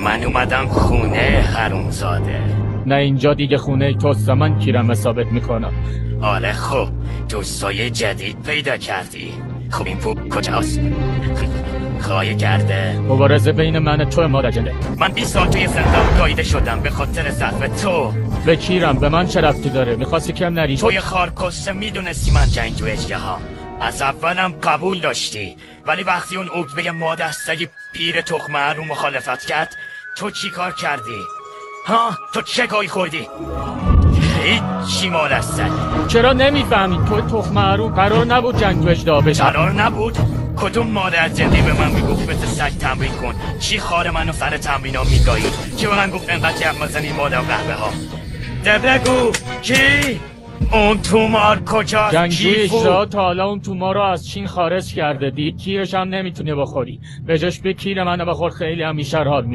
من اومدم خونه حرومزاده. نه اینجا دیگه خونه توست، من کیرم ثابت میکنم. آره خب دوستای جدید پیدا کردی. خب این پول کجاست؟ خواهی کرده مبارزه بین من و تو مادجله. من 20 سال توی زندان گاییده شدم به خاطر ظرف تو. به کیرم، به من چه ربطی داره؟ میخواستی کم نری؟ توی خارکسته میدونستی من جنگ تو اجدها. از اولم قبول داشتی، ولی وقتی اون عقبه مادستگی پیر تخم رو مخالفت کرد تو چی کار کردی؟ ها؟ تو چه گوی خوردی؟ هیچی مالستن. چرا نمیفهمی؟ تو تخم رو قرار نبود جنگ تو اجدها بشه. قرار نبود؟ کدوم مادر جدی به من میگفت مثل سگ تمرین کن؟ چی خار منو سر تمرینا میگایی؟ چی به من گفت انقدر جمع مزنی مادر قهوه ها؟ بگو کی؟ اون تومار کجاست؟ جنگجوی اجدها تا حالا اون تومار رو از چین خارج کرده. کیرش هم نمیتونه بخوری. به جاش به کیر منو بخور، خیلی هم بیشتر حال